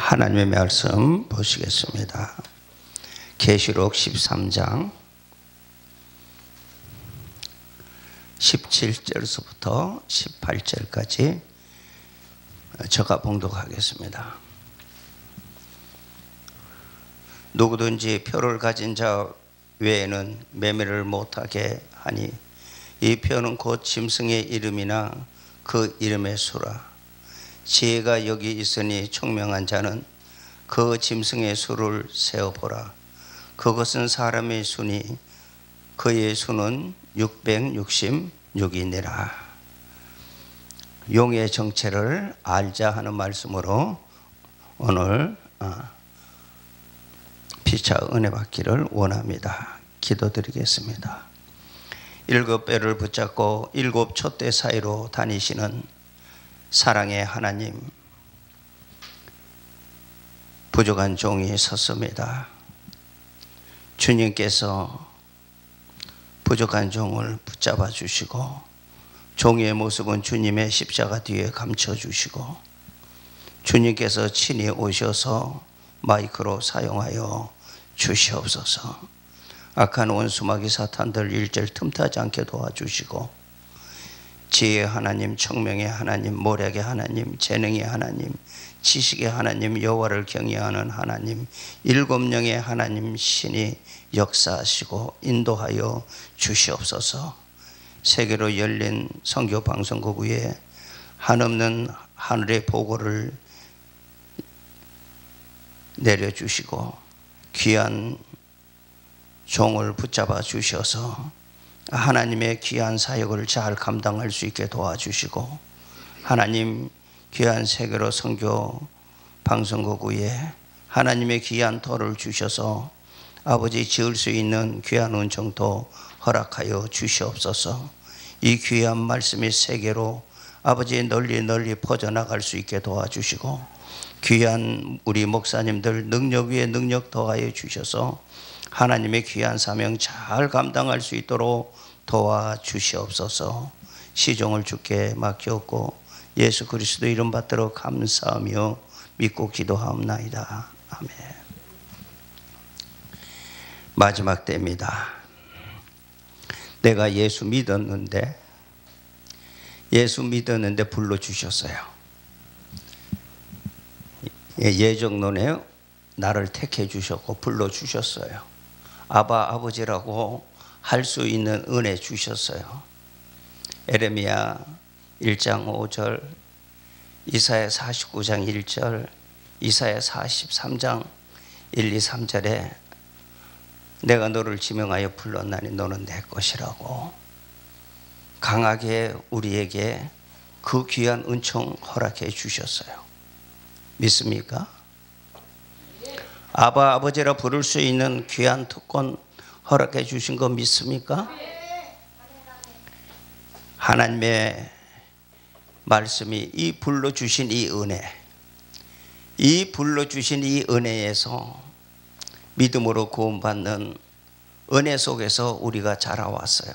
하나님의 말씀 보시겠습니다. 계시록 13장 17절서부터 18절까지 제가 봉독하겠습니다. 누구든지 표를 가진 자 외에는 매매를 못하게 하니 이 표는 곧 짐승의 이름이나 그 이름의 수라. 지혜가 여기 있으니 총명한 자는 그 짐승의 수를 세어보라. 그것은 사람의 수니 그의 수는 666이니라. 용의 정체를 알자 하는 말씀으로 오늘 피차 은혜 받기를 원합니다. 기도드리겠습니다. 7배를 붙잡고 7 촛대 사이로 다니시는 사랑의 하나님, 부족한 종이 섰습니다. 주님께서 부족한 종을 붙잡아 주시고 종의 모습은 주님의 십자가 뒤에 감춰 주시고 주님께서 친히 오셔서 마이크로 사용하여 주시옵소서. 악한 원수마귀 사탄들 일절 틈타지 않게 도와주시고 지혜의 하나님, 청명의 하나님, 모략의 하나님, 재능의 하나님, 지식의 하나님, 여호와를 경외하는 하나님, 7영의 하나님 신이 역사하시고 인도하여 주시옵소서. 세계로 열린 선교 방송국 위에 한없는 하늘의 보고를 내려주시고 귀한 종을 붙잡아 주셔서 하나님의 귀한 사역을 잘 감당할 수 있게 도와주시고 하나님 귀한 세계로 선교 방송국 위에 하나님의 귀한 터를 주셔서 아버지 지을 수 있는 귀한 은총도 허락하여 주시옵소서. 이 귀한 말씀이 세계로 아버지 널리 퍼져나갈 수 있게 도와주시고 귀한 우리 목사님들 능력 위에 능력 더하여 주셔서 하나님의 귀한 사명 잘 감당할 수 있도록 도와주시옵소서. 시종을 주께 맡겼고 예수 그리스도 이름 받들어 감사하며 믿고 기도하옵나이다. 아멘. 마지막 때입니다. 내가 예수 믿었는데 불러주셨어요. 예정론에 나를 택해 주셨고 불러주셨어요. 아버지라고 할 수 있는 은혜 주셨어요. 에레미야 1장 5절, 이사야 49장 1절, 이사야 43장 1, 2, 3절에 내가 너를 지명하여 불렀나니 너는 내 것이라고 강하게 우리에게 그 귀한 은총 허락해 주셨어요. 믿습니까? 아버지라 부를 수 있는 귀한 특권 허락해 주신 거 믿습니까? 하나님의 말씀이 이 불러주신 이 은혜에서 믿음으로 구원받는 은혜 속에서 우리가 자라왔어요.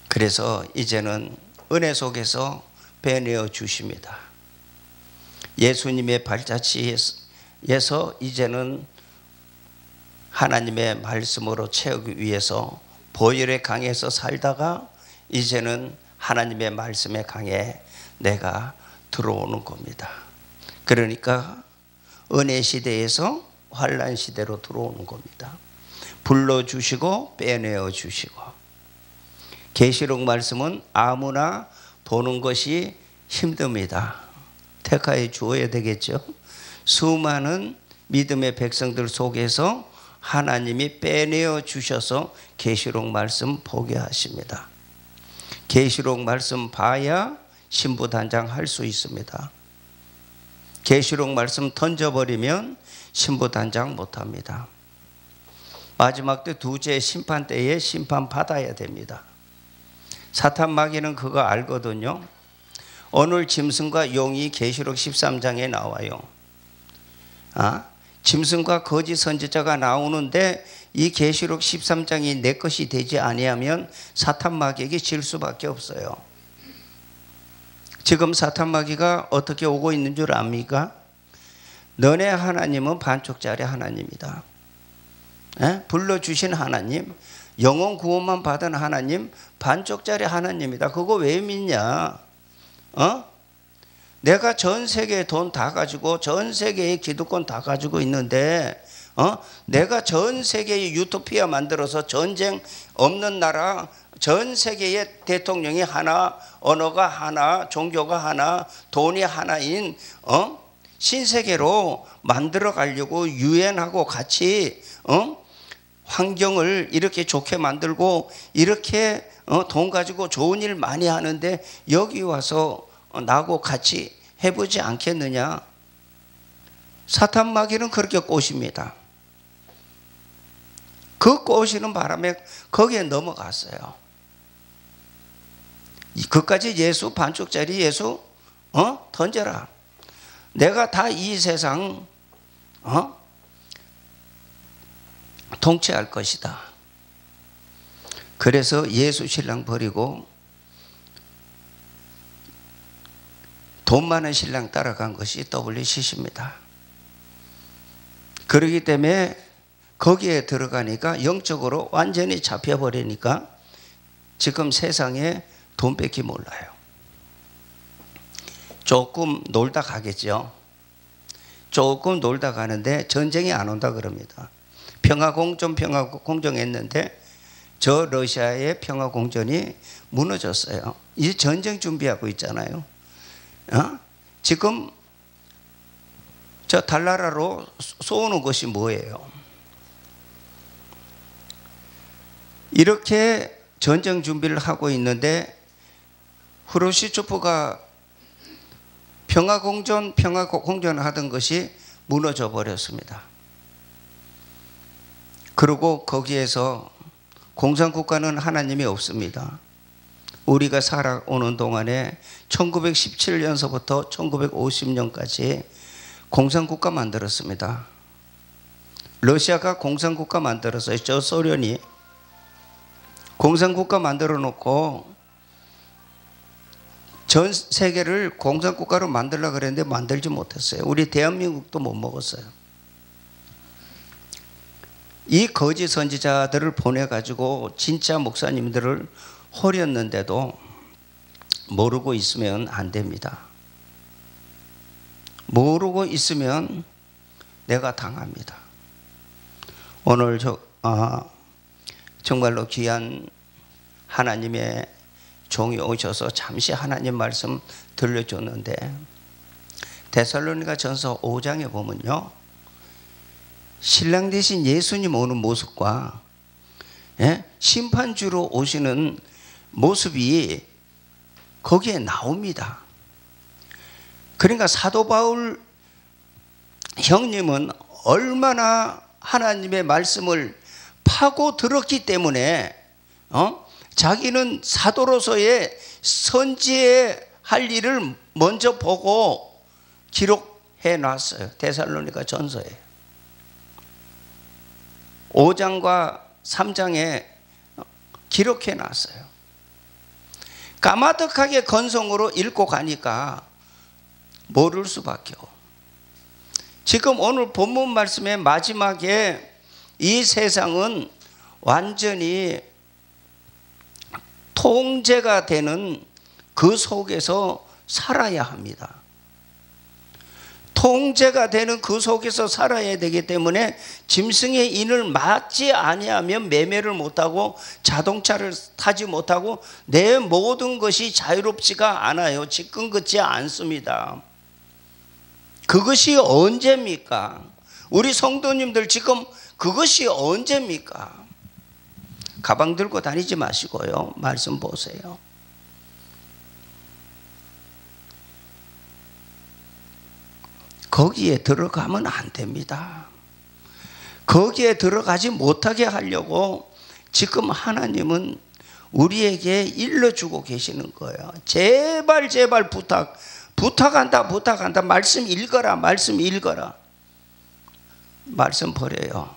그래서 이제는 은혜 속에서 배내어 주십니다. 예수님의 발자취에서 이제는 하나님의 말씀으로 채우기 위해서 보혈의 강에서 살다가 이제는 하나님의 말씀의 강에 내가 들어오는 겁니다. 그러니까 은혜 시대에서 환난 시대로 들어오는 겁니다. 불러주시고 빼내어 주시고 계시록 말씀은 아무나 보는 것이 힘듭니다. 택하여 주어야 되겠죠. 수많은 믿음의 백성들 속에서 하나님이 빼내어 주셔서 계시록 말씀 보게 하십니다. 계시록 말씀 봐야 신부단장 할 수 있습니다. 계시록 말씀 던져버리면 신부단장 못합니다. 마지막 때 두째 심판 때에 심판 받아야 됩니다. 사탄 마귀는 그거 알거든요. 오늘 짐승과 용이 계시록 13장에 나와요. 짐승과 거짓 선지자가 나오는데 이 계시록 13장이 내 것이 되지 아니하면 사탄 마귀에게 질 수밖에 없어요. 지금 사탄 마귀가 어떻게 오고 있는 줄 압니까? 너네 하나님은 반쪽짜리 하나님이다. 불러주신 하나님, 영혼 구원만 받은 하나님, 반쪽짜리 하나님이다. 그거 왜 믿냐? 내가 전 세계에 돈 다 가지고 전 세계의 기득권 다 가지고 있는데 내가 전 세계의 유토피아 만들어서 전쟁 없는 나라, 전 세계의 대통령이 하나, 언어가 하나, 종교가 하나, 돈이 하나인 신세계로 만들어 가려고 유엔하고 같이 환경을 이렇게 좋게 만들고 이렇게 돈 가지고 좋은 일 많이 하는데 여기 와서 나하고 같이 해보지 않겠느냐? 사탄 마귀는 그렇게 꼬십니다. 그 꼬시는 바람에 거기에 넘어갔어요. 그까지 예수, 반쪽짜리 예수 던져라. 내가 다 이 세상 통치할 것이다. 그래서 예수 신랑 버리고 돈 많은 신랑 따라간 것이 WCC입니다. 그렇기 때문에 거기에 들어가니까 영적으로 완전히 잡혀버리니까 지금 세상에 돈 뺏기 몰라요. 조금 놀다 가겠죠. 조금 놀다 가는데 전쟁이 안 온다 그럽니다. 평화공정 했는데 저 러시아의 평화공전이 무너졌어요. 이제 전쟁 준비하고 있잖아요. 지금 저 달나라로 쏘는 것이 뭐예요? 이렇게 전쟁 준비를 하고 있는데 후르시초프가 평화공전 하던 것이 무너져 버렸습니다. 그리고 거기에서 공산국가는 하나님이 없습니다. 우리가 살아오는 동안에 1917년서부터 1950년까지 공산국가 만들었습니다. 러시아가 공산국가 만들었어요. 저 소련이 공산국가 만들어 놓고 전 세계를 공산국가로 만들려고 그랬는데 만들지 못했어요. 우리 대한민국도 못 먹었어요. 이 거짓 선지자들을 보내가지고 진짜 목사님들을 호렸는데도 모르고 있으면 안 됩니다. 모르고 있으면 내가 당합니다. 오늘 정말로 귀한 하나님의 종이 오셔서 잠시 하나님 말씀 들려줬는데 데살로니가 전서 5장에 보면요, 신랑 대신 예수님 오는 모습과 심판주로 오시는 모습이 거기에 나옵니다. 그러니까 사도 바울 형님은 얼마나 하나님의 말씀을 파고 들었기 때문에 자기는 사도로서의 선지의 할 일을 먼저 보고 기록해 놨어요. 데살로니가 전서에 5장과 3장에 기록해 놨어요. 까마득하게 건성으로 읽고 가니까 모를 수밖에 없어요. 지금 오늘 본문 말씀의 마지막에 이 세상은 완전히 통제가 되는 그 속에서 살아야 합니다. 통제가 되는 그 속에서 살아야 되기 때문에 짐승의 인을 맞지 아니하면 매매를 못하고 자동차를 타지 못하고 내 모든 것이 자유롭지가 않아요. 지끈긋지 않습니다. 그것이 언제입니까? 우리 성도님들 지금 그것이 언제입니까? 가방 들고 다니지 마시고요. 말씀 보세요. 거기에 들어가면 안 됩니다. 거기에 들어가지 못하게 하려고 지금 하나님은 우리에게 일러주고 계시는 거예요. 제발 제발 부탁한다. 말씀 읽어라. 말씀 읽어라. 말씀 버려요.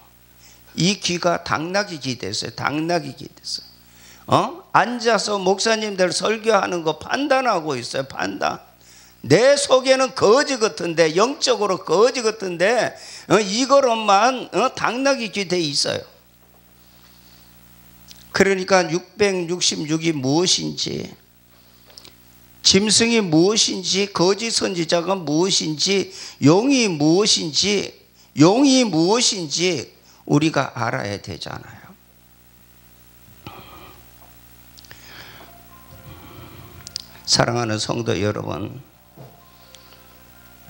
이 귀가 당나귀 귀 됐어요. 당나귀 귀 됐어요. 앉아서 목사님들 설교하는 거 판단하고 있어요. 판단. 내 속에는 거지 같은데, 영적으로 거지 같은데 이거로만 당나귀 귀 돼 있어요. 그러니까 666이 무엇인지, 짐승이 무엇인지, 거짓 선지자가 무엇인지, 용이 무엇인지, 용이 무엇인지 우리가 알아야 되잖아요. 사랑하는 성도 여러분,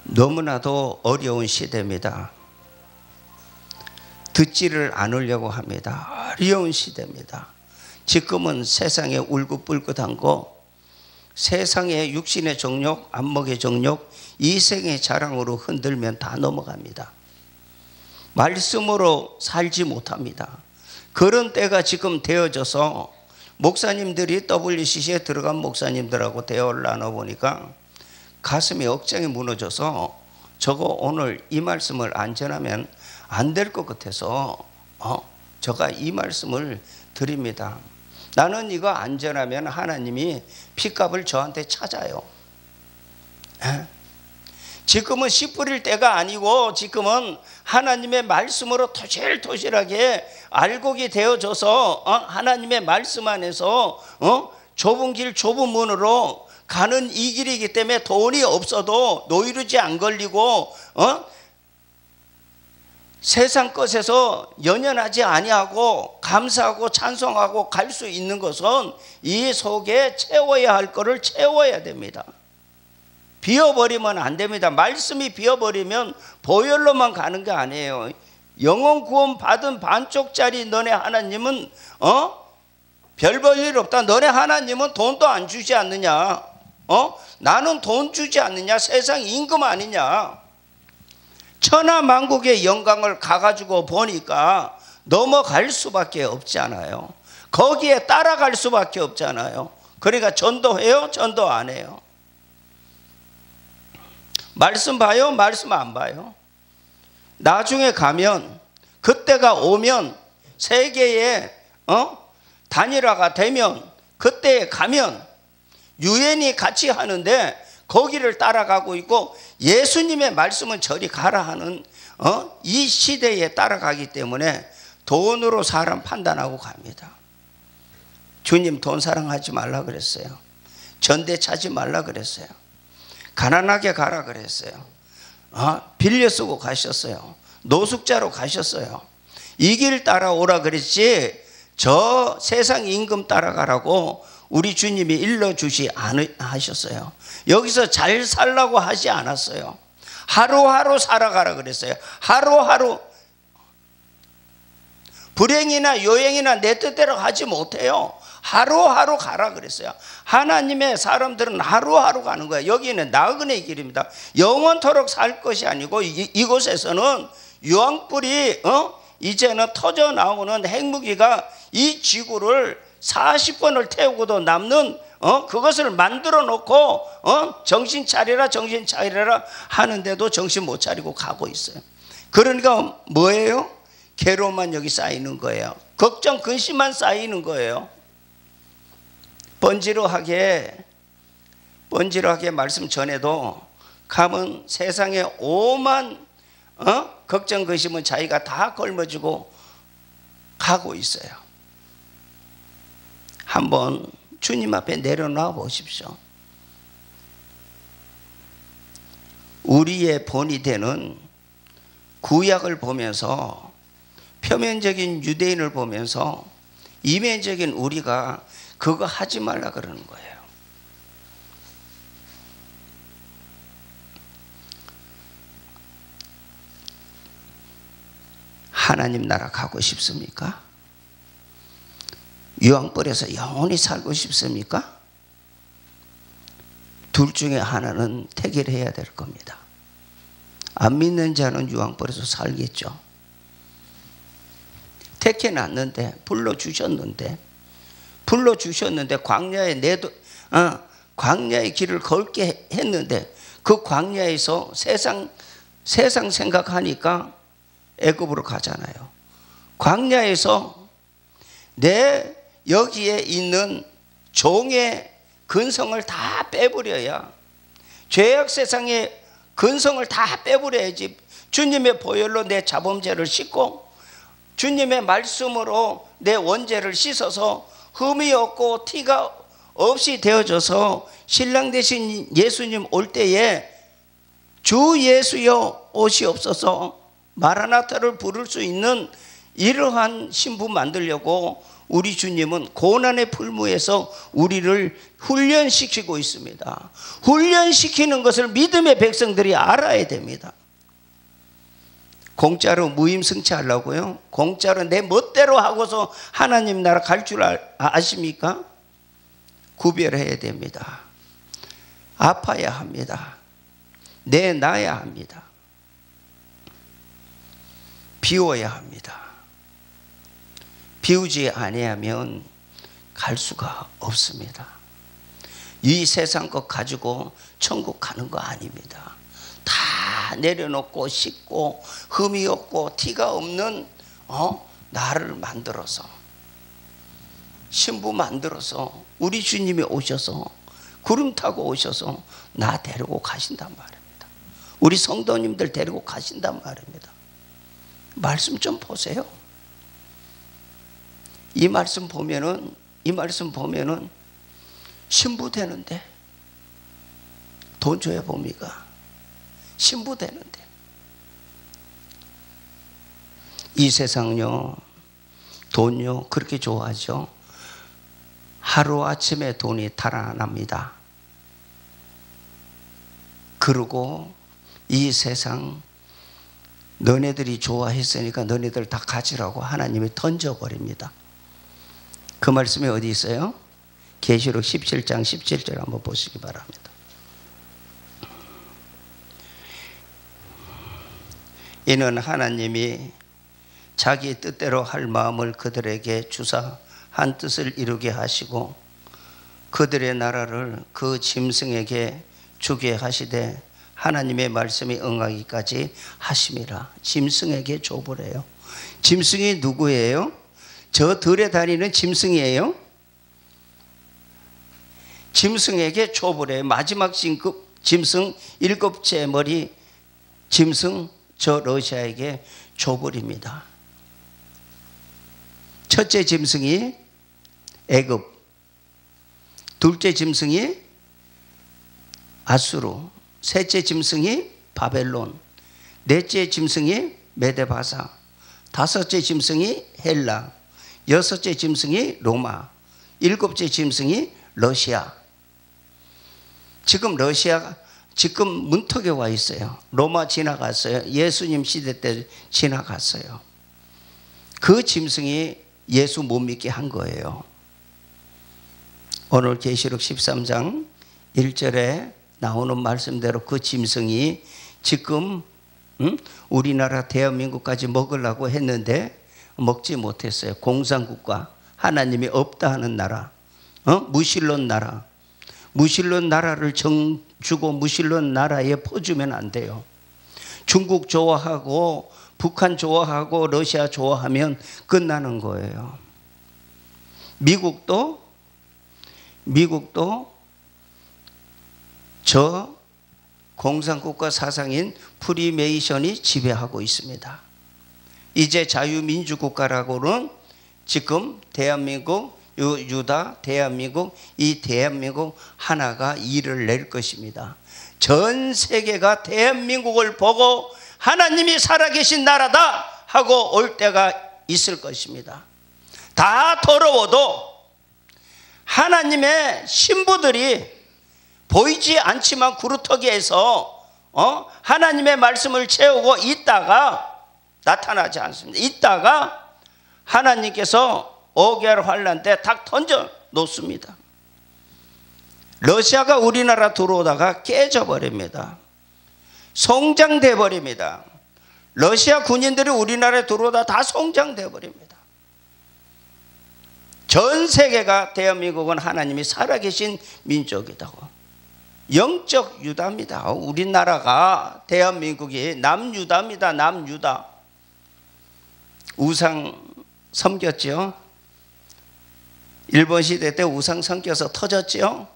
너무나도 어려운 시대입니다. 듣지를 않으려고 합니다. 어려운 시대입니다. 지금은 세상에 울긋불긋한 거, 세상의 육신의 정욕, 안목의 정욕, 이생의 자랑으로 흔들면 다 넘어갑니다. 말씀으로 살지 못합니다. 그런 때가 지금 되어져서 목사님들이 WCC에 들어간 목사님들하고 대화를 나눠보니까 가슴이 억장이 무너져서 저거 오늘 이 말씀을 안 전하면 안 될 것 같아서 제가 이 말씀을 드립니다. 나는 이거 안 전하면 하나님이 핏값을 저한테 찾아요. 지금은 씨 뿌릴 때가 아니고 지금은 하나님의 말씀으로 토실토실하게 알곡이 되어져서 하나님의 말씀 안에서 좁은 길 좁은 문으로 가는 이 길이기 때문에 돈이 없어도 노이루지 안 걸리고 세상 것에서 연연하지 아니하고 감사하고 찬송하고 갈 수 있는 것은 이 속에 채워야 할 것을 채워야 됩니다. 비워버리면 안 됩니다. 말씀이 비워버리면 보혈로만 가는 게 아니에요. 영혼 구원 받은 반쪽짜리 너네 하나님은 별 볼 일 없다. 너네 하나님은 돈도 안 주지 않느냐? 나는 돈 주지 않느냐? 세상 임금 아니냐? 천하만국의 영광을 가가지고 보니까 넘어갈 수밖에 없잖아요. 거기에 따라갈 수밖에 없잖아요. 그러니까 전도해요? 전도 안 해요? 말씀 봐요? 말씀 안 봐요? 나중에 가면, 그때가 오면, 세계에 단일화가 되면, 그때에 가면 유엔이 같이 하는데 거기를 따라가고 있고 예수님의 말씀은 저리 가라 하는 이 시대에 따라가기 때문에 돈으로 사람 판단하고 갑니다. 주님 돈 사랑하지 말라 그랬어요. 전대 차지 말라 그랬어요. 가난하게 가라 그랬어요. 빌려 쓰고 가셨어요. 노숙자로 가셨어요. 이 길 따라오라 그랬지 저 세상 임금 따라가라고 우리 주님이 일러주지 않으셨어요. 여기서 잘 살라고 하지 않았어요. 하루하루 살아가라 그랬어요. 하루하루. 불행이나 요행이나 내 뜻대로 하지 못해요. 하루하루 가라 그랬어요. 하나님의 사람들은 하루하루 가는 거예요. 여기는 나그네의 길입니다. 영원토록 살 것이 아니고 이곳에서는 유황불이 이제는 터져 나오는 핵무기가 이 지구를 40번을 태우고도 남는 그것을 만들어 놓고 정신 차리라 정신 차리라 하는데도 정신 못 차리고 가고 있어요. 그러니까 뭐예요? 괴로움만 여기 쌓이는 거예요. 걱정 근심만 쌓이는 거예요. 번지르하게 말씀 전해도 가면 세상에 오만 걱정 근심은 자기가 다 걸머지고 가고 있어요. 한번 주님 앞에 내려놔 보십시오. 우리의 본이 되는 구약을 보면서 표면적인 유대인을 보면서 이면적인 우리가 그거 하지 말라 그러는 거예요. 하나님 나라 가고 싶습니까? 유황불에서 영원히 살고 싶습니까? 둘 중에 하나는 택일해야 될 겁니다. 안 믿는 자는 유황불에서 살겠죠. 택해놨는데 불러주셨는데 광야의 길을 걷게 했는데 그 광야에서 세상 생각하니까 애굽으로 가잖아요. 광야에서 내 여기에 있는 종의 근성을 다 빼버려야 죄악 세상의 근성을 다 빼버려야지. 주님의 보혈로 내 자범죄를 씻고 주님의 말씀으로 내 원죄를 씻어서 흠이 없고 티가 없이 되어져서 신랑 되신 예수님 올 때에 주 예수여 오시옵소서 마라나타를 부를 수 있는 이러한 신부 만들려고 우리 주님은 고난의 풀무에서 우리를 훈련시키고 있습니다. 훈련시키는 것을 믿음의 백성들이 알아야 됩니다. 공짜로 무임승차하려고요? 공짜로 내 멋대로 하고서 하나님 나라 갈 줄 아십니까? 구별해야 됩니다. 아파야 합니다. 내놔야 합니다. 비워야 합니다. 비우지 아니하면 갈 수가 없습니다. 이 세상 것 가지고 천국 가는 거 아닙니다. 다 내려놓고 씻고 흠이 없고 티가 없는 나를 만들어서 신부 만들어서 우리 주님이 오셔서 구름 타고 오셔서 나 데리고 가신단 말입니다. 우리 성도님들 데리고 가신단 말입니다. 말씀 좀 보세요. 이 말씀 보면은 신부 되는데 돈 줘야 봅니까? 신부 되는데. 이 세상요, 돈요 그렇게 좋아하죠. 하루아침에 돈이 달아납니다. 그리고 이 세상 너네들이 좋아했으니까 너네들 다 가지라고 하나님이 던져버립니다. 그 말씀이 어디 있어요? 계시록 17장 17절 한번 보시기 바랍니다. 이는 하나님이 자기 뜻대로 할 마음을 그들에게 주사 한 뜻을 이루게 하시고 그들의 나라를 그 짐승에게 주게 하시되 하나님의 말씀이 응하기까지 하심이라. 짐승에게 줘보래요. 짐승이 누구예요? 저 들에 다니는 짐승이에요? 짐승에게 줘보래요. 마지막 짐승 7째 머리 짐승 저 러시아에게 줘버립니다. 첫째 짐승이 애굽, 둘째 짐승이 아수르, 셋째 짐승이 바벨론, 넷째 짐승이 메데바사, 다섯째 짐승이 헬라, 여섯째 짐승이 로마, 일곱째 짐승이 러시아. 지금 러시아 지금 문턱에 와 있어요. 로마 지나갔어요. 예수님 시대 때 지나갔어요. 그 짐승이 예수 못 믿게 한 거예요. 오늘 계시록 13장 1절에 나오는 말씀대로 그 짐승이 지금 우리나라 대한민국까지 먹으려고 했는데 먹지 못했어요. 공산국가, 하나님이 없다 하는 나라, 무신론 나라. 무신론 나라를 주고 무신론 나라에 퍼주면 안 돼요. 중국 좋아하고 북한 좋아하고 러시아 좋아하면 끝나는 거예요. 미국도 저 공산국가 사상인 프리메이션이 지배하고 있습니다. 이제 자유민주국가라고는 지금 대한민국, 유다, 대한민국, 이 대한민국 하나가 일을 낼 것입니다. 전 세계가 대한민국을 보고 하나님이 살아계신 나라다 하고 올 때가 있을 것입니다. 다 더러워도 하나님의 신부들이 보이지 않지만 구루터기에서 하나님의 말씀을 채우고 있다가 나타나지 않습니다. 있다가 하나님께서 5개월 환란 때 탁 던져 놓습니다. 러시아가 우리나라 들어오다가 깨져버립니다. 송장돼 버립니다. 러시아 군인들이 우리나라에 들어오다 다 송장돼 버립니다. 전 세계가 대한민국은 하나님이 살아계신 민족이다고. 영적 유다입니다. 우리나라가 대한민국이 남유다입니다. 남유다. 우상 섬겼죠. 일본 시대 때 우상 섬겨서 터졌죠.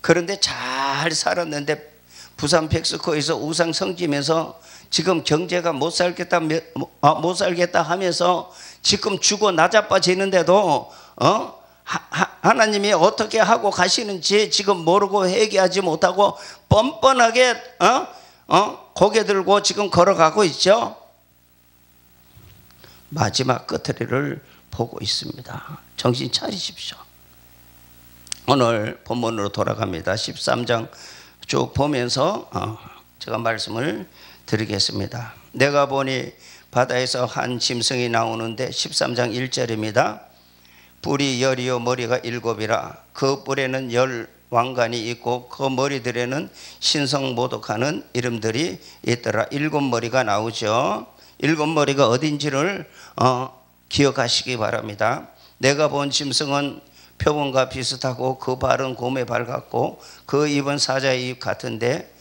그런데 잘 살았는데 부산 백스코에서 우상 성지면서 지금 경제가 못 살겠다 하면서 지금 죽어 나자빠지는데도 하나님이 어떻게 하고 가시는지 지금 모르고 회개하지 못하고 뻔뻔하게 고개 들고 지금 걸어가고 있죠. 마지막 끝을 보고 있습니다. 정신 차리십시오. 오늘 본문으로 돌아갑니다. 13장 쭉 보면서 제가 말씀을 드리겠습니다. 내가 보니 바다에서 한 짐승이 나오는데 13장 1절입니다. 뿔이 열이요 머리가 7이라 그 뿔에는 10 왕관이 있고 그 머리들에는 신성모독하는 이름들이 있더라. 7머리가 나오죠. 7머리가 어딘지를 기억하시기 바랍니다. 내가 본 짐승은 표범과 비슷하고 그 발은 곰의 발 같고 그 입은 사자의 입 같은데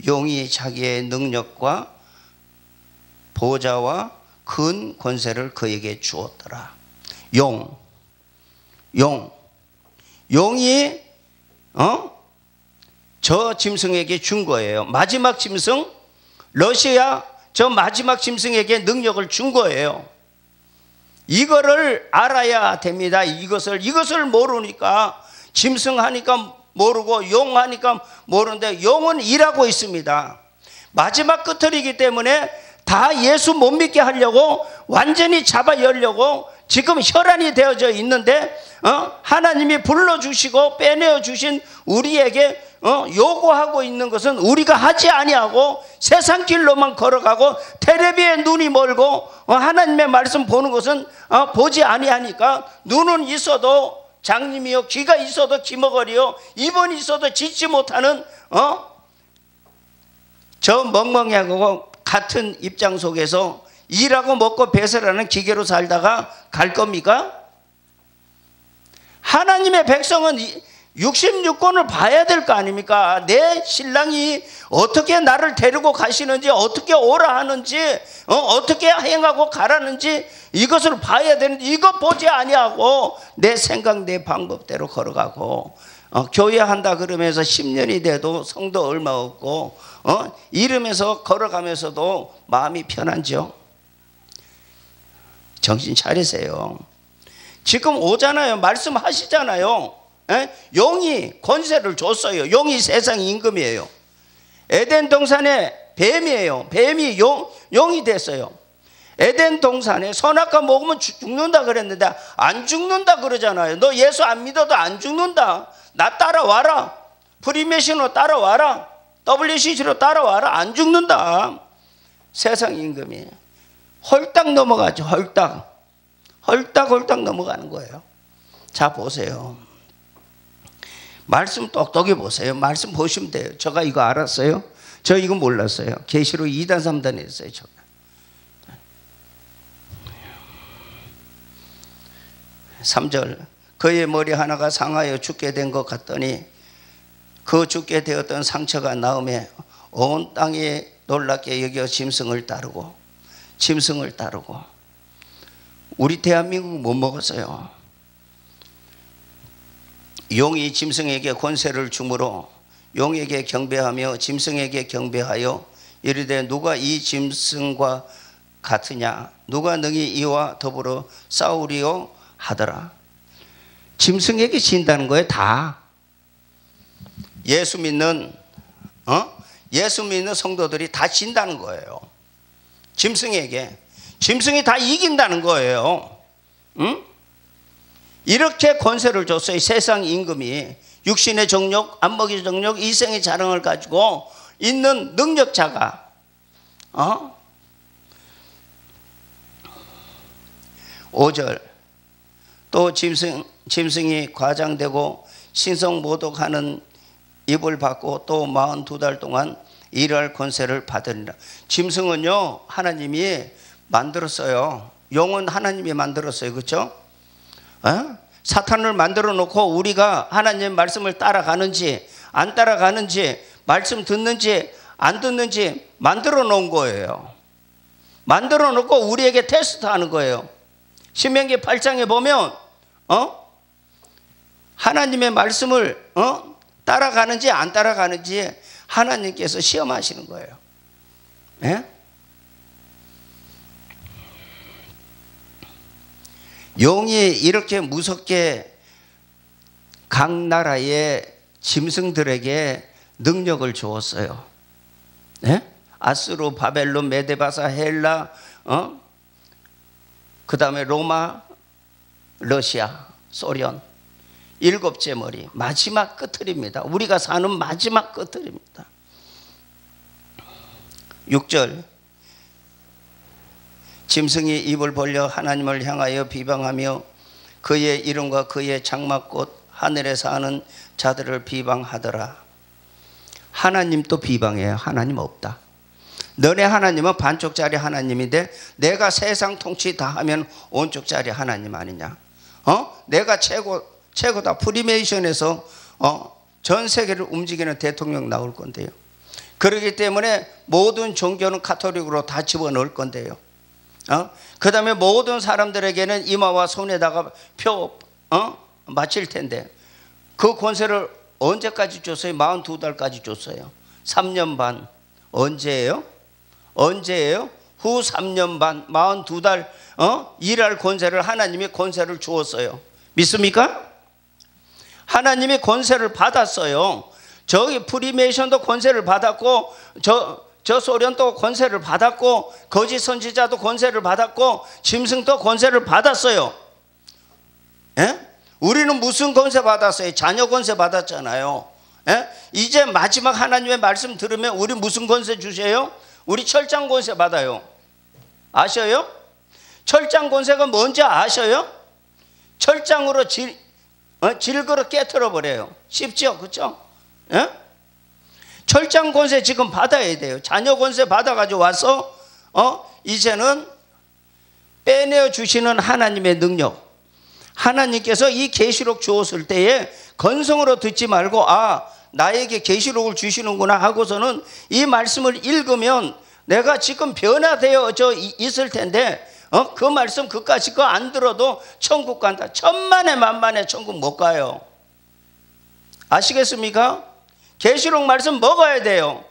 용이 자기의 능력과 보좌와 큰 권세를 그에게 주었더라. 용이 저 짐승에게 준 거예요. 마지막 짐승, 러시아 저 마지막 짐승에게 능력을 준 거예요. 이거를 알아야 됩니다. 이것을 모르니까 짐승 하니까 모르고 용 하니까 모르는데 용은 일하고 있습니다. 마지막 끝을이기 때문에 다 예수 못 믿게 하려고 완전히 잡아 열려고 지금 혈안이 되어져 있는데 하나님이 불러주시고 빼내어 주신 우리에게 요구하고 있는 것은 우리가 하지 아니하고 세상 길로만 걸어가고 텔레비에 눈이 멀고 하나님의 말씀 보는 것은 보지 아니하니까 눈은 있어도 장님이요 귀가 있어도 기머거리요 입은 있어도 짖지 못하는 저 멍멍이하고 같은 입장 속에서 일하고 먹고 배설하는 기계로 살다가 갈 겁니까? 하나님의 백성은 66권을 봐야 될 거 아닙니까? 내 신랑이 어떻게 나를 데리고 가시는지 어떻게 오라 하는지 어떻게 행하고 가라는지 이것을 봐야 되는데 이것 보지 아니하고 내 생각 내 방법대로 걸어가고 교회 한다 그러면서 10년이 돼도 성도 얼마 없고 이러면서 걸어가면서도 마음이 편한죠. 정신 차리세요. 지금 오잖아요. 말씀하시잖아요. 용이 권세를 줬어요. 용이 세상 임금이에요. 에덴 동산에 뱀이에요. 뱀이 용이 됐어요. 에덴 동산에 선악과 먹으면 죽는다 그랬는데 안 죽는다 그러잖아요. 너 예수 안 믿어도 안 죽는다. 나 따라와라. 프리메신으로 따라와라. WCC로 따라와라. 안 죽는다. 세상 임금이 헐딱 넘어가죠. 헐딱 넘어가는 거예요. 자 보세요. 말씀 똑똑히 보세요. 말씀 보시면 돼요. 제가 이거 알았어요? 저 이거 몰랐어요. 계시록 2단 3단 했어요. 제가. (3절) 그의 머리 하나가 상하여 죽게 된 것 같더니 그 죽게 되었던 상처가 나음에 온 땅에 놀랍게 여겨 짐승을 따르고 우리 대한민국 못 먹었어요. 용이 짐승에게 권세를 주므로 용에게 경배하며 짐승에게 경배하여 이르되 누가 이 짐승과 같으냐 누가 능히 이와 더불어 싸우리요 하더라. 짐승에게 진다는 거예요. 다 예수 믿는 성도들이 다 진다는 거예요. 짐승이 다 이긴다는 거예요. 응? 이렇게 권세를 줬어요. 세상 임금이 육신의 정욕, 안목의 정욕, 이생의 자랑을 가지고 있는 능력자가 5절 또 짐승이 과장되고 신성모독하는 입을 받고 또 42달 동안 일할 권세를 받으리라. 짐승은요 하나님이 만들었어요. 용은 하나님이 만들었어요. 그렇죠? 사탄을 만들어 놓고 우리가 하나님의 말씀을 따라가는지 안 따라가는지 말씀 듣는지 안 듣는지 만들어 놓은 거예요. 만들어 놓고 우리에게 테스트하는 거예요. 신명기 8장에 보면 하나님의 말씀을 따라가는지 안 따라가는지 하나님께서 시험하시는 거예요. 예? 용이 이렇게 무섭게 각 나라의 짐승들에게 능력을 주었어요. 예? 아수르, 바벨론, 메데바사, 헬라, 그 다음에 로마, 러시아, 소련. 7째 머리, 마지막 끝틀입니다. 우리가 사는 마지막 끝틀입니다. 6절, 짐승이 입을 벌려 하나님을 향하여 비방하며 그의 이름과 그의 장막꽃 하늘에 사는 자들을 비방하더라. 하나님도 비방해요. 하나님 없다. 너네 하나님은 반쪽짜리 하나님인데 내가 세상 통치 다 하면 온쪽짜리 하나님 아니냐? 내가 최고다. 프리메이션에서 전 세계를 움직이는 대통령 나올 건데요. 그렇기 때문에 모든 종교는 카톨릭으로 다 집어넣을 건데요. 그 다음에 모든 사람들에게는 이마와 손에다가 표 맞힐 텐데 그 권세를 언제까지 줬어요? 42달까지 줬어요. 3년 반. 언제예요? 언제예요? 후 3년 반 42달 일할 권세를 하나님이 권세를 주었어요. 믿습니까? 하나님이 권세를 받았어요. 저기 프리메이션도 권세를 받았고 저 소련도 권세를 받았고 거짓 선지자도 권세를 받았고 짐승도 권세를 받았어요. 예? 우리는 무슨 권세 받았어요? 자녀 권세 받았잖아요. 예? 이제 마지막 하나님의 말씀 들으면 우리 무슨 권세 주세요? 우리 철장 권세 받아요. 아셔요? 철장 권세가 뭔지 아셔요? 철장으로 질그릇 깨트려 버려요. 쉽죠? 그렇죠? 예? 철장 권세 지금 받아야 돼요. 자녀 권세 받아가지고 와서 이제는 빼내어 주시는 하나님의 능력. 하나님께서 이 계시록 주었을 때에 건성으로 듣지 말고 나에게 계시록을 주시는구나 하고서는 이 말씀을 읽으면 내가 지금 변화되어 있을 텐데 그 말씀 그까짓 거 안 들어도 천국 간다. 천만에 만만에 천국 못 가요. 아시겠습니까? 계시록 말씀 먹어야 돼요.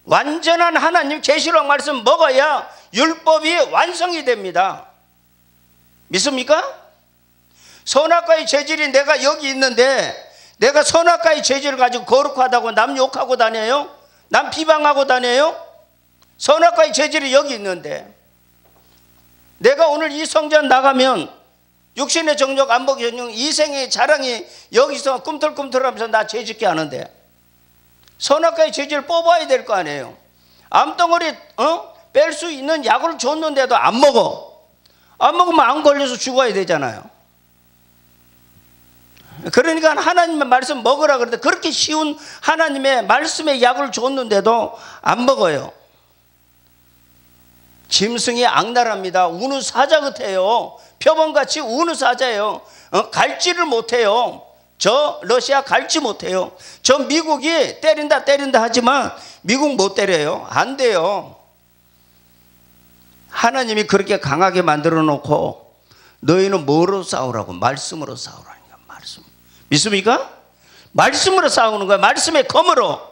완전한 하나님 계시록 말씀 먹어야 율법이 완성이 됩니다. 믿습니까? 선악과의 재질이 내가 여기 있는데 내가 선악과의 재질을 가지고 거룩하다고 남 욕하고 다녀요? 남 비방하고 다녀요? 선악과의 재질이 여기 있는데 내가 오늘 이 성전 나가면 육신의 정욕, 안목의 정욕, 이생의 자랑이 여기서 꿈틀꿈틀하면서 나 죄짓게 하는데 선악과의 재질을 뽑아야 될 거 아니에요. 암덩어리 뺄 수 있는 약을 줬는데도 안 먹어. 안 먹으면 안 걸려서 죽어야 되잖아요. 그러니까 하나님의 말씀 먹으라 그러는데 그렇게 쉬운 하나님의 말씀의 약을 줬는데도 안 먹어요. 짐승이 악랄합니다. 우는 사자 같아요. 표범같이 우는 사자예요. 갈지를 못해요. 저 러시아 갈지 못해요. 저 미국이 때린다 하지만 미국 못 때려요. 안 돼요. 하나님이 그렇게 강하게 만들어 놓고 너희는 뭐로 싸우라고? 말씀으로 싸우라니까. 말씀. 믿습니까? 말씀으로 싸우는 거야. 말씀의 검으로.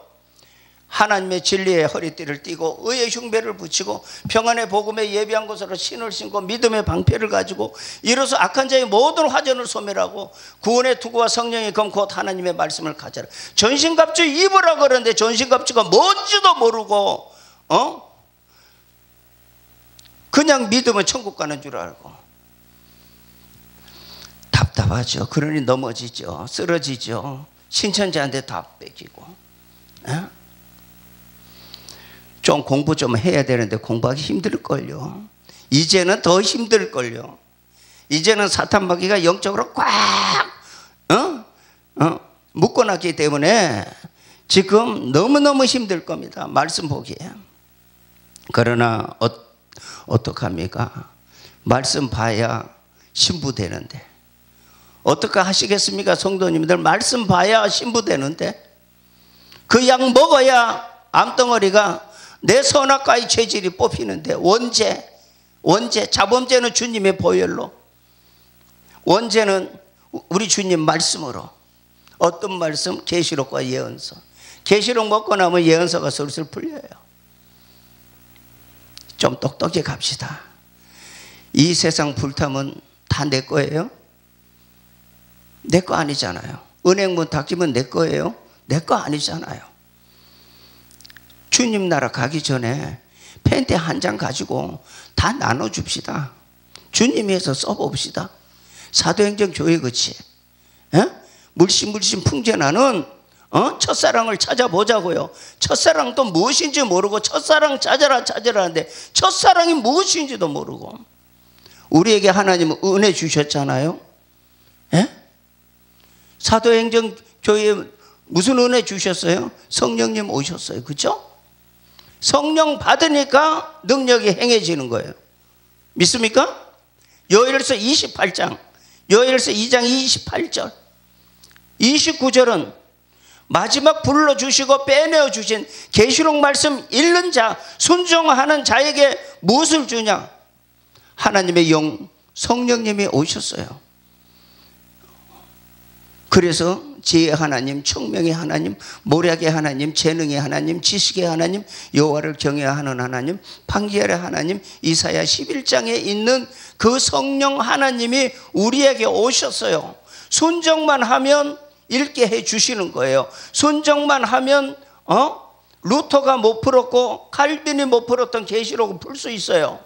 하나님의 진리의 허리띠를 띠고 의의 흉배를 붙이고 평안의 복음에 예비한 것으로 신을 신고 믿음의 방패를 가지고 이로써 악한 자의 모든 화전을 소멸하고 구원의 투구와 성령의 검 곧 하나님의 말씀을 가져라. 전신갑주 입으라 그러는데 전신갑주가 뭔지도 모르고 그냥 믿으면 천국 가는 줄 알고 답답하죠. 그러니 넘어지죠. 쓰러지죠. 신천지한테 다 뺏기고. 좀 공부 좀 해야 되는데 공부하기 힘들걸요. 이제는 더 힘들걸요. 이제는 사탄 마귀가 영적으로 꽉 묶어놨기 때문에 지금 너무너무 힘들 겁니다. 말씀 보기에. 그러나 어떡합니까? 말씀 봐야 신부 되는데. 어떻게 하시겠습니까? 성도님들 말씀 봐야 신부 되는데 그 약 먹어야 암덩어리가 내 선악과의 체질이 뽑히는데 원죄 자범죄는 주님의 보혈로, 원죄는 우리 주님 말씀으로. 어떤 말씀? 계시록과 예언서. 계시록 먹고 나면 예언서가 슬슬 풀려요. 좀 똑똑히 갑시다. 이 세상 불타면 다 내 거예요? 내 거 아니잖아요. 은행문 닫히면 내 거예요? 내 거 아니잖아요. 주님 나라 가기 전에 펜트 한 장 가지고 다 나눠줍시다. 주님이 해서 써봅시다. 사도행전 교회 그치? 물씬 풍겨나는 첫사랑을 찾아보자고요. 첫사랑도 무엇인지 모르고 첫사랑 찾아라 하는데 첫사랑이 무엇인지도 모르고. 우리에게 하나님은 은혜 주셨잖아요. 사도행전 교회에 무슨 은혜 주셨어요? 성령님 오셨어요. 그렇죠? 성령 받으니까 능력이 행해지는 거예요. 믿습니까? 요엘서 28장, 요엘서 2장 28절, 29절은 마지막 불러주시고 빼내어 주신 계시록 말씀 읽는 자, 순종하는 자에게 무엇을 주냐? 하나님의 영, 성령님이 오셨어요. 그래서 지혜의 하나님, 청명의 하나님, 모략의 하나님, 재능의 하나님, 지식의 하나님, 여호와를 경외하는 하나님, 판결의 하나님, 이사야 11장에 있는 그 성령 하나님이 우리에게 오셨어요. 순종만 하면 읽게 해 주시는 거예요. 순종만 하면 루터가 못 풀었고 칼빈이 못 풀었던 계시록을 풀 수 있어요.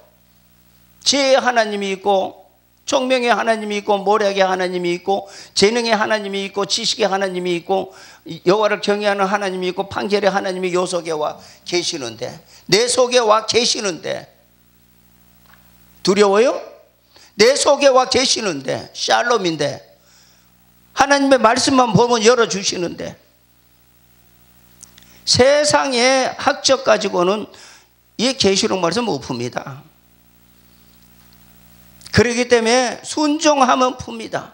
지혜의 하나님이 있고 총명의 하나님이 있고 모략의 하나님이 있고 재능의 하나님이 있고 지식의 하나님이 있고 여호와를 경외하는 하나님이 있고 판결의 하나님이 요 속에 와 계시는데, 내 속에 와 계시는데 두려워요? 내 속에 와 계시는데, 샬롬인데, 하나님의 말씀만 보면 열어주시는데, 세상의 학적 가지고는 이 계시록 말씀 못 풉니다. 그렇기 때문에 순종하면 풉니다.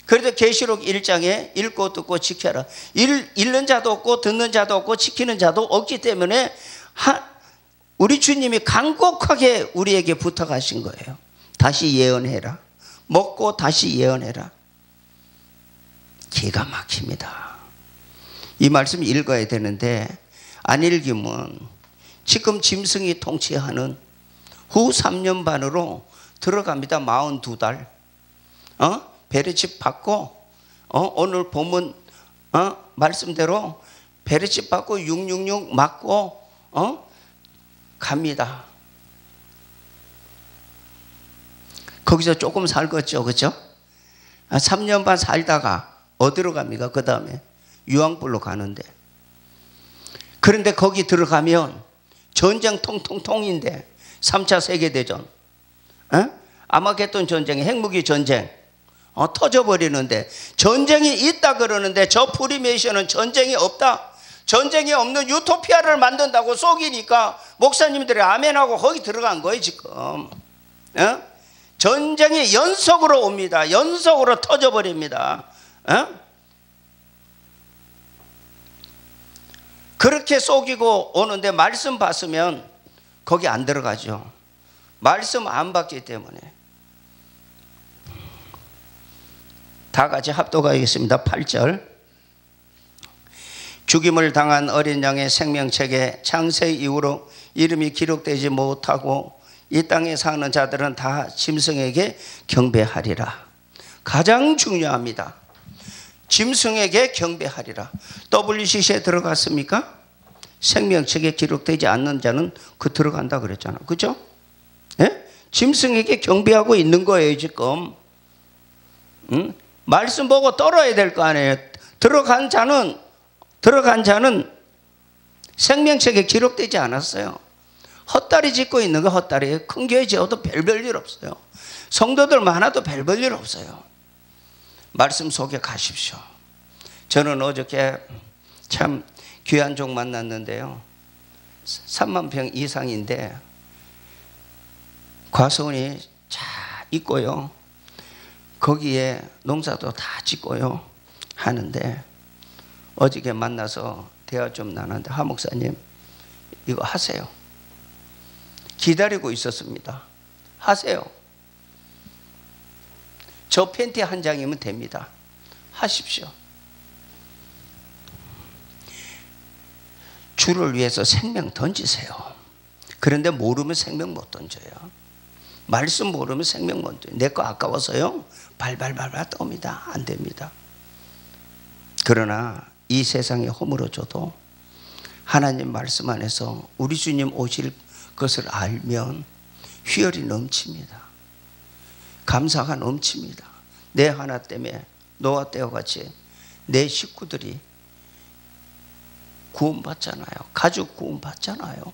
그래도 계시록 1장에 읽고 듣고 지켜라. 읽는 자도 없고 듣는 자도 없고 지키는 자도 없기 때문에 우리 주님이 간곡하게 우리에게 부탁하신 거예요. 다시 예언해라. 먹고 다시 예언해라. 기가 막힙니다. 이 말씀 읽어야 되는데 안 읽으면 지금 짐승이 통치하는 후 3년 반으로 들어갑니다. 42달. 베레칩 받고 오늘 본문 말씀대로 베레칩 받고 666 맞고 갑니다. 거기서 조금 살겠죠. 그렇죠? 3년 반 살다가 어디로 갑니까? 그 다음에 유황불로 가는데, 그런데 거기 들어가면 전쟁 통통통인데 3차 세계대전, 아마겟돈 전쟁, 핵무기 전쟁 터져버리는데, 전쟁이 있다 그러는데 저 프리메이션은 전쟁이 없다, 전쟁이 없는 유토피아를 만든다고 속이니까 목사님들이 아멘하고 거기 들어간 거예요 지금. 전쟁이 연속으로 옵니다. 연속으로 터져버립니다. 그렇게 속이고 오는데 말씀 봤으면 거기 안 들어가죠. 말씀 안 받기 때문에. 다 같이 합독하겠습니다. 8절. 죽임을 당한 어린 양의 생명책에 창세 이후로 이름이 기록되지 못하고 이 땅에 사는 자들은 다 짐승에게 경배하리라. 가장 중요합니다. 짐승에게 경배하리라. WCC에 들어갔습니까? 생명책에 기록되지 않는 자는 그 들어간다 그랬잖아. 그죠? 예? 짐승에게 경배하고 있는 거예요 지금. 말씀 보고 떨어야 될 거 아니에요. 들어간 자는 생명책에 기록되지 않았어요. 헛다리 짓고 있는 거 헛다리예요. 큰 교회 지어도 별별 없어요. 성도들 많아도 별별 일 없어요. 말씀 속에 가십시오. 저는 어저께 참 귀한 종 만났는데요. 3만 평 이상인데 과수원이 잘 있고요. 거기에 농사도 다 짓고요. 하는데 어저께 만나서 대화 좀 나눴는데, 하 목사님 이거 하세요. 기다리고 있었습니다. 하세요. 저 팬티 한 장이면 됩니다. 하십시오. 주를 위해서 생명 던지세요. 그런데 모르면 생명 못 던져요. 말씀 모르면 생명 못 던져요. 내 거 아까워서요 발발발발 떠옵니다. 안 됩니다. 그러나 이 세상에 허물어져도 하나님 말씀 안에서 우리 주님 오실 것을 알면 희열이 넘칩니다. 감사가 넘칩니다. 내 하나 때문에 노아 때와 같이 내 식구들이 구원받잖아요. 가족 구원받잖아요.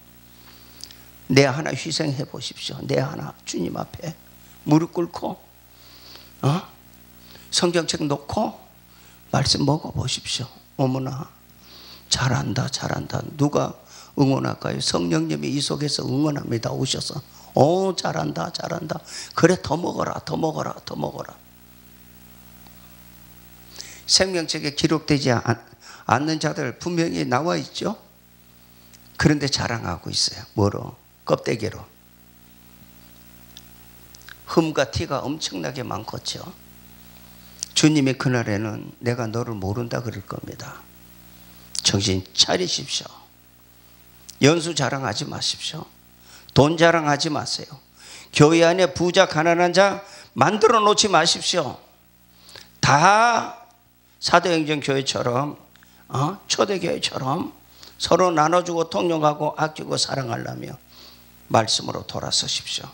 내 하나 희생해 보십시오. 내 하나 주님 앞에 무릎 꿇고 성경책 놓고 말씀 먹어보십시오. 어머나 잘한다 잘한다. 누가 응원할까요? 성령님이 이 속에서 응원합니다. 오셔서 잘한다 잘한다. 그래 더 먹어라 더 먹어라 더 먹어라. 생명책에 기록되지 않는 자들 분명히 나와 있죠. 그런데 자랑하고 있어요. 뭐로? 껍데기로. 흠과 티가 엄청나게 많겠죠. 주님이 그날에는 내가 너를 모른다 그럴 겁니다. 정신 차리십시오. 연수 자랑하지 마십시오. 돈 자랑하지 마세요. 교회 안에 부자 가난한 자 만들어 놓지 마십시오. 다 사도행전 교회처럼 초대교회처럼 서로 나눠주고 통용하고 아끼고 사랑하려며 말씀으로 돌아서십시오.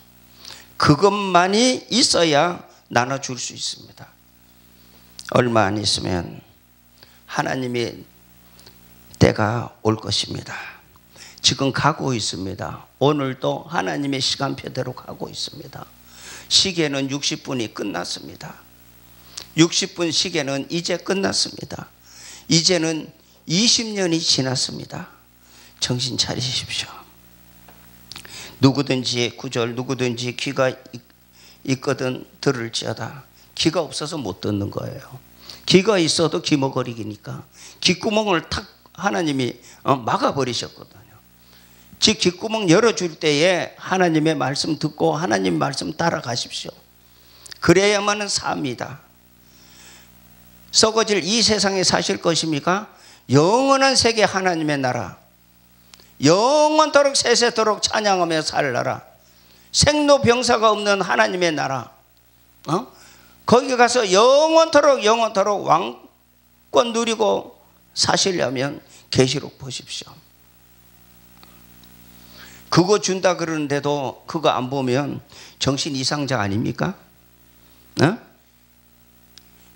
그것만이 있어야 나눠줄 수 있습니다. 얼마 안 있으면 하나님이 때가 올 것입니다. 지금 가고 있습니다. 오늘도 하나님의 시간표대로 가고 있습니다. 시계는 60분이 끝났습니다. 60분 시계는 이제 끝났습니다. 이제는 20년이 지났습니다. 정신 차리십시오. 누구든지 구절 누구든지 귀가 있거든 들을지어다. 귀가 없어서 못 듣는 거예요. 귀가 있어도 귀머거리기니까 귓구멍을 탁 하나님이 막아버리셨거든요. 즉 귓구멍 열어줄 때에 하나님의 말씀 듣고 하나님 말씀 따라가십시오. 그래야만은 삽니다. 썩어질 이 세상에 사실 것입니까? 영원한 세계 하나님의 나라, 영원토록 세세토록 찬양하며 살라라. 생로병사가 없는 하나님의 나라, 거기 가서 영원토록 왕권 누리고 사시려면 계시록 보십시오. 그거 준다 그러는데도 그거 안 보면 정신 이상자 아닙니까?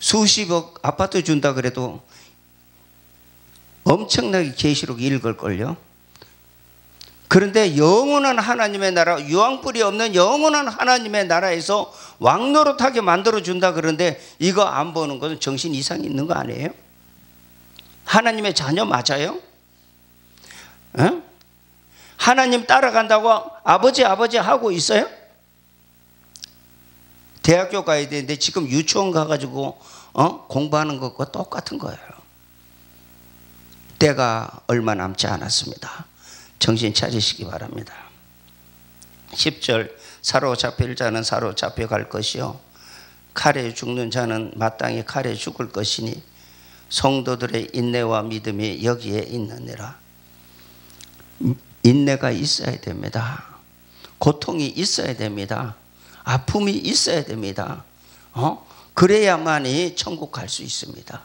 수십억 아파트 준다 그래도 엄청나게 계시록 읽을걸요. 그런데 영원한 하나님의 나라, 유황불이 없는 영원한 하나님의 나라에서 왕노릇하게 만들어준다 그러는데 이거 안 보는 것은 정신 이상이 있는 거 아니에요? 하나님의 자녀 맞아요? 하나님 따라간다고 아버지 하고 있어요? 대학교 가야 되는데 지금 유치원 가가지고 공부하는 것과 똑같은 거예요. 때가 얼마 남지 않았습니다. 정신 차리시기 바랍니다. 10절 사로잡힐 자는 사로잡혀갈 것이요 칼에 죽는 자는 마땅히 칼에 죽을 것이니 성도들의 인내와 믿음이 여기에 있느니라. 인내가 있어야 됩니다. 고통이 있어야 됩니다. 아픔이 있어야 됩니다. 그래야만이 천국 갈 수 있습니다.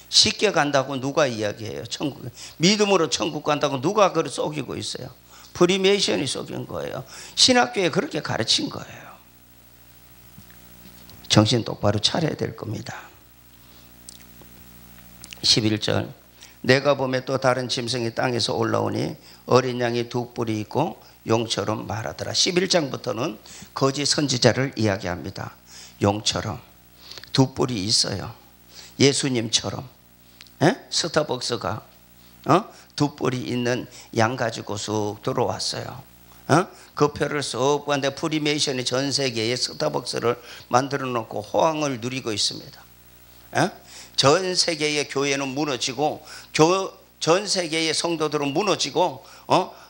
쉽게 간다고 누가 이야기해요? 천국 믿음으로 천국 간다고 누가 그걸 속이고 있어요? 프리메이션이 속인 거예요. 신학교에 그렇게 가르친 거예요. 정신 똑바로 차려야 될 겁니다. 11절 내가 보매 또 다른 짐승이 땅에서 올라오니 어린 양이 두 뿔이 있고 용처럼 말하더라. 11장부터는 거짓 선지자를 이야기합니다. 용처럼 두 뿔이 있어요. 예수님처럼 스타벅스가 두 뿔이 있는 양 가지고 쑥 들어왔어요. 그 표를 쑥 봤는데 프리메이션이 전 세계에 스타벅스를 만들어 놓고 호황을 누리고 있습니다. 전 세계의 교회는 무너지고 전 세계의 성도들은 무너지고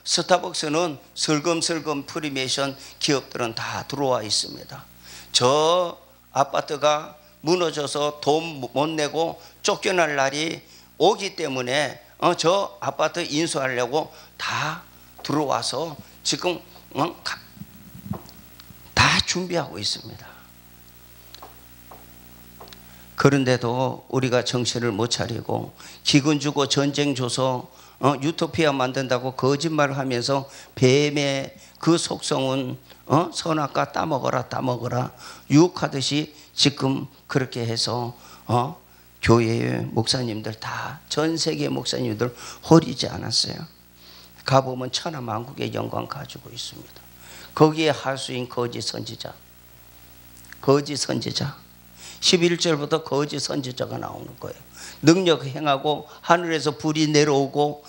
스타벅스는 슬금슬금 프리메이션 기업들은 다 들어와 있습니다. 저 아파트가 무너져서 돈 못 내고 쫓겨날 날이 오기 때문에 저 아파트 인수하려고 다 들어와서 지금 다 준비하고 있습니다. 그런데도 우리가 정신을 못 차리고 기근 주고 전쟁 줘서 유토피아 만든다고 거짓말을 하면서 뱀의 그 속성은 선악과 따먹어라 따먹어라 유혹하듯이 지금 그렇게 해서 교회의 목사님들 다 전 세계 목사님들 허리지 않았어요. 가보면 천하만국의 영광 가지고 있습니다. 거기에 하수인 거짓 선지자, 거짓 선지자 11절부터 거짓 선지자가 나오는 거예요. 능력 행하고 하늘에서 불이 내려오고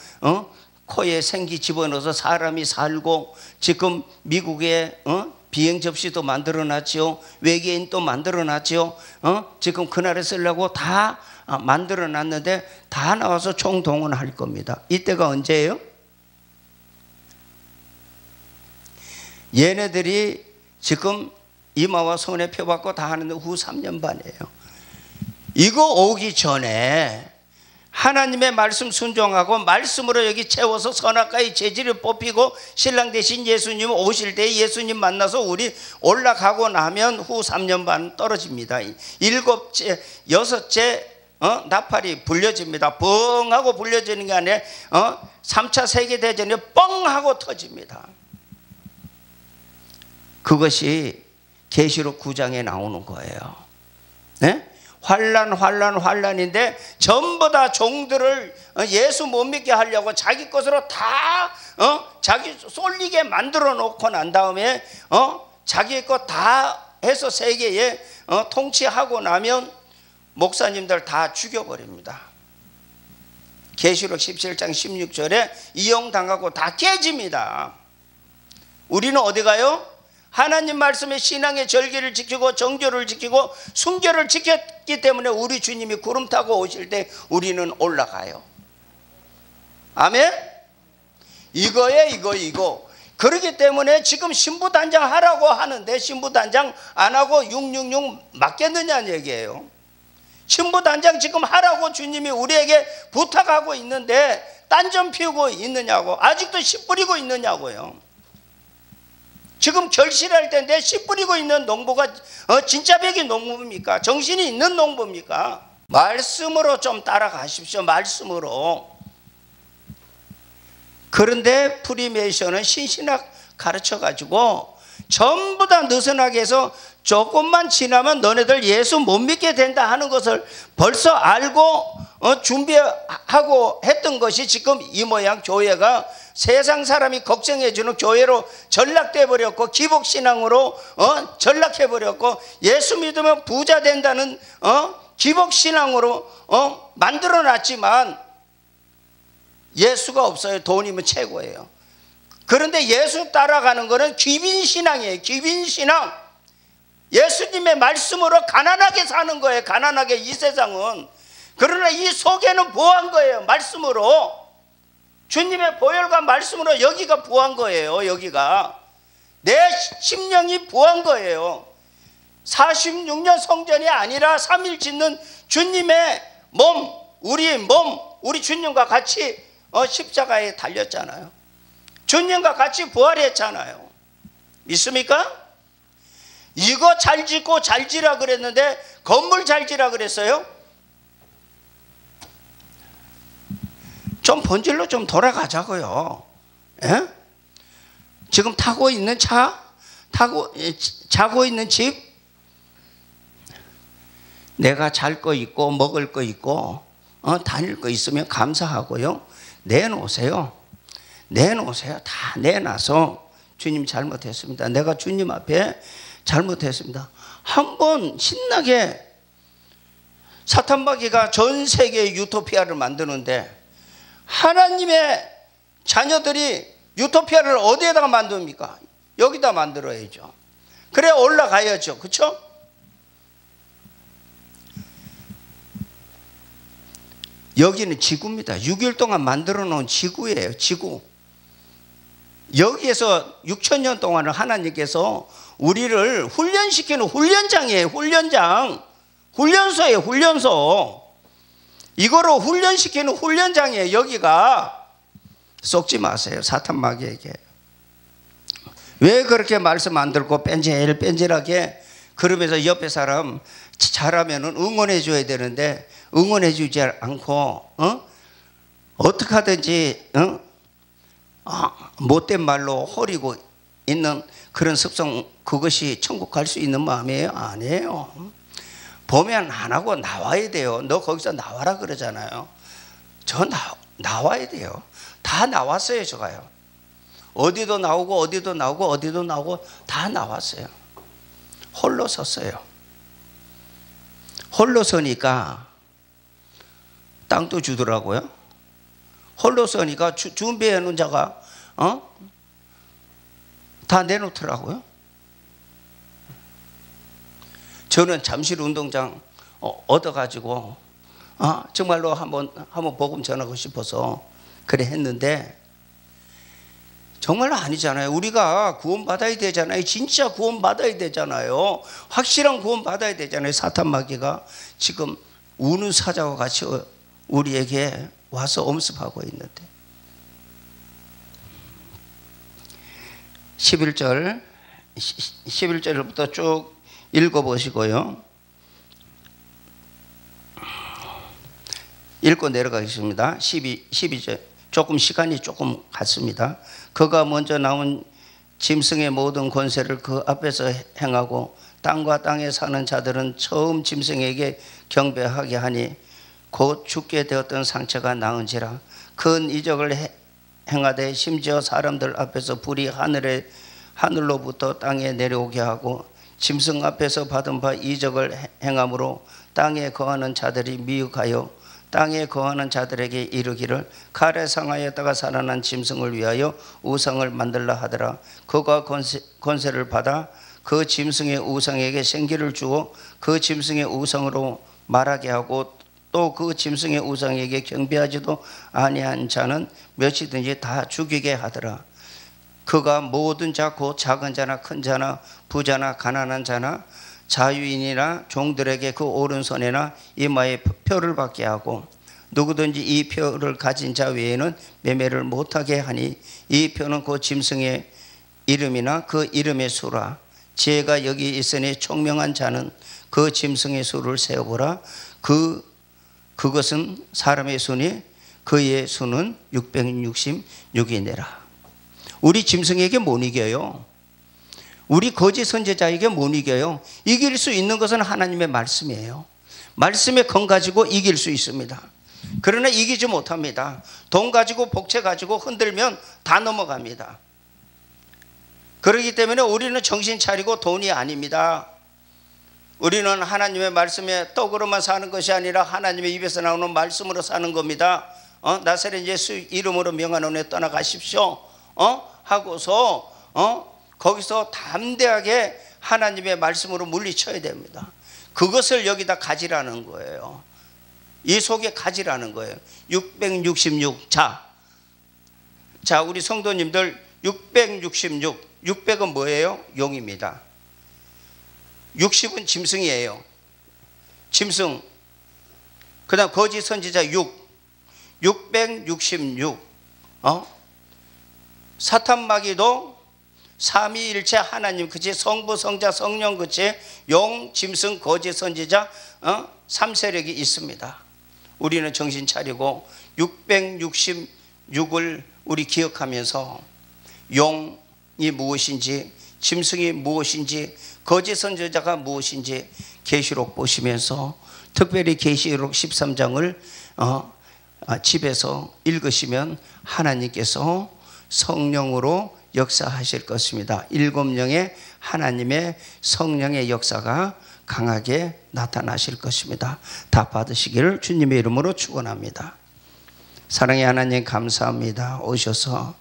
코에 생기 집어넣어서 사람이 살고 지금 미국에 비행 접시도 만들어놨지요. 외계인도 만들어놨지요. 지금 그날에 쓰려고 다 만들어놨는데 다 나와서 총동원할 겁니다. 이때가 언제예요? 얘네들이 지금 이마와 손에 펴받고 다 하는데 후 3년 반이에요. 이거 오기 전에 하나님의 말씀 순종하고 말씀으로 여기 채워서 선악과의 재질을 뽑히고 신랑 대신 예수님 오실 때 예수님 만나서 우리 올라가고 나면 후 3년 반 떨어집니다. 일곱째, 여섯째 나팔이 불려집니다. 뻥 하고 불려지는 게 아니라 3차 세계대전이 뻥 하고 터집니다. 그것이 계시록 9장에 나오는 거예요. 네? 환란인데 전부 다 종들을 예수 못 믿게 하려고 자기 것으로 다 자기 쏠리게 만들어 놓고 난 다음에 자기 것 다 해서 세계에 통치하고 나면 목사님들 다 죽여버립니다. 계시록 17장 16절에 이용당하고 다 깨집니다. 우리는 어디 가요? 하나님 말씀의 신앙의 절기를 지키고 정조를 지키고 순결을 지켰기 때문에 우리 주님이 구름 타고 오실 때 우리는 올라가요. 아멘? 이거에 이거. 그렇기 때문에 지금 신부단장 하라고 하는데 신부단장 안 하고 666 맞겠느냐는 얘기예요. 신부단장 지금 하라고 주님이 우리에게 부탁하고 있는데 딴 점 피우고 있느냐고, 아직도 씨 뿌리고 있느냐고요. 지금 결실할 때인데 씨 뿌리고 있는 농부가 진짜 백이 농부입니까? 정신이 있는 농부입니까? 말씀으로 좀 따라가십시오. 말씀으로. 그런데 프리메이션은 신신학 가르쳐가지고 전부 다 느슨하게 해서 조금만 지나면 너네들 예수 못 믿게 된다 하는 것을 벌써 알고 준비하고 했던 것이 지금 이 모양 교회가 세상 사람이 걱정해주는 교회로 전락돼 버렸고 기복신앙으로 전락해 버렸고 예수 믿으면 부자 된다는 기복신앙으로 만들어놨지만 예수가 없어요. 돈이면 최고예요. 그런데 예수 따라가는 것은 귀빈신앙이에요. 귀빈신앙. 예수님의 말씀으로 가난하게 사는 거예요. 가난하게 이 세상은. 그러나 이 속에는 부한 거예요. 말씀으로. 주님의 보혈과 말씀으로 여기가 부한 거예요. 여기가 내 심령이 부한 거예요. 46년 성전이 아니라 3일 짓는 주님의 몸, 우리 주님과 같이 십자가에 달렸잖아요. 주님과 같이 부활했잖아요. 믿습니까? 이거 잘 짓고 잘 지라 그랬는데 건물 잘 지라 그랬어요? 좀 본질로 좀 돌아가자고요. 예? 지금 타고 있는 차, 자고 있는 집, 내가 잘 거 있고 먹을 거 있고 다닐 거 있으면 감사하고요. 내놓으세요. 다 내놔서 주님 잘못했습니다. 내가 주님 앞에 잘못했습니다. 한번 신나게 사탄마귀가 전 세계의 유토피아를 만드는데 하나님의 자녀들이 유토피아를 어디에다가 만듭니까? 여기다 만들어야죠. 그래 올라가야죠. 그렇죠? 여기는 지구입니다. 6일 동안 만들어 놓은 지구예요. 지구. 여기에서 6,000년 동안을 하나님께서 우리를 훈련시키는 훈련장이에요. 훈련장. 훈련소예요. 훈련소. 이거로 훈련시키는 훈련장이에요. 여기가. 속지 마세요. 사탄 마귀에게. 왜 그렇게 말씀 안 듣고 뺀질뺀질하게 그러면서 옆에 사람 잘하면 응원해 줘야 되는데 응원해 주지 않고 어떻게 하든지 못된 말로 허리고 있는 그런 습성, 그것이 천국 갈 수 있는 마음이에요? 아니에요. 보면 안 하고 나와야 돼요. 너 거기서 나와라 그러잖아요. 저 나와야 돼요. 다 나왔어요. 저가요. 어디도 나오고 어디도 나오고 어디도 나오고 다 나왔어요. 홀로 섰어요. 홀로 서니까 땅도 주더라고요. 홀로 서니까 준비해 놓은 자가 다 내놓더라고요. 저는 잠실 운동장 얻어가지고 정말로 한번 복음 전하고 싶어서 그래 했는데 정말로 아니잖아요. 우리가 구원받아야 되잖아요. 진짜 구원받아야 되잖아요. 확실한 구원받아야 되잖아요. 사탄 마귀가 지금 우는 사자와 같이 우리에게 와서 엄습하고 있는데 11절부터 쭉 읽어보시고요. 읽고 내려가겠습니다. 12절. 조금 시간이 조금 갔습니다. 그가 먼저 나온 짐승의 모든 권세를 그 앞에서 행하고 땅과 땅에 사는 자들은 처음 짐승에게 경배하게 하니 곧 죽게 되었던 상처가 나은지라. 큰 이적을 행하되 심지어 사람들 앞에서 불이 하늘로부터 땅에 내려오게 하고 짐승 앞에서 받은 바 이적을 행함으로 땅에 거하는 자들이 미혹하여 땅에 거하는 자들에게 이르기를 칼에 상하였다가 살아난 짐승을 위하여 우상을 만들라 하더라. 그가 권세를 받아 그 짐승의 우상에게 생기를 주어 그 짐승의 우상으로 말하게 하고 또 그 짐승의 우상에게 경배하지도 아니한 자는 몇이든지 다 죽이게 하더라. 그가 모든 자 곧 작은 자나 큰 자나 부자나 가난한 자나 자유인이나 종들에게 그 오른손에나 이마에 표를 받게 하고 누구든지 이 표를 가진 자 외에는 매매를 못하게 하니 이 표는 그 짐승의 이름이나 그 이름의 수라. 지혜가 여기 있으니 총명한 자는 그 짐승의 수를 세어보라. 그것은 사람의 수니 그의 수는 666이니라. 우리 짐승에게 못 이겨요. 우리 거짓 선지자에게 못 이겨요. 이길 수 있는 것은 하나님의 말씀이에요. 말씀의 건 가지고 이길 수 있습니다. 그러나 이기지 못합니다. 돈 가지고 복채 가지고 흔들면 다 넘어갑니다. 그렇기 때문에 우리는 정신 차리고 돈이 아닙니다. 우리는 하나님의 말씀에 떡으로만 사는 것이 아니라 하나님의 입에서 나오는 말씀으로 사는 겁니다. 나사렛 예수 이름으로 명하노니 떠나가십시오. 하고서 거기서 담대하게 하나님의 말씀으로 물리쳐야 됩니다. 그것을 여기다 가지라는 거예요. 이 속에 가지라는 거예요. 666. 자 우리 성도님들 666. 600은 뭐예요? 용입니다. 60은 짐승이에요. 짐승. 그 다음 거짓 선지자 666. 사탄 마귀도 삼위일체 하나님 그치, 성부 성자 성령 그치, 용 짐승 거짓 선지자 3세력이 있습니다. 우리는 정신 차리고 666을 우리 기억하면서 용이 무엇인지 짐승이 무엇인지 거짓 선지자가 무엇인지 계시록 보시면서 특별히 계시록 13장을 집에서 읽으시면 하나님께서 성령으로 역사하실 것입니다. 7명의 하나님의 성령의 역사가 강하게 나타나실 것입니다. 다 받으시기를 주님의 이름으로 축원합니다. 사랑의 하나님 감사합니다. 오셔서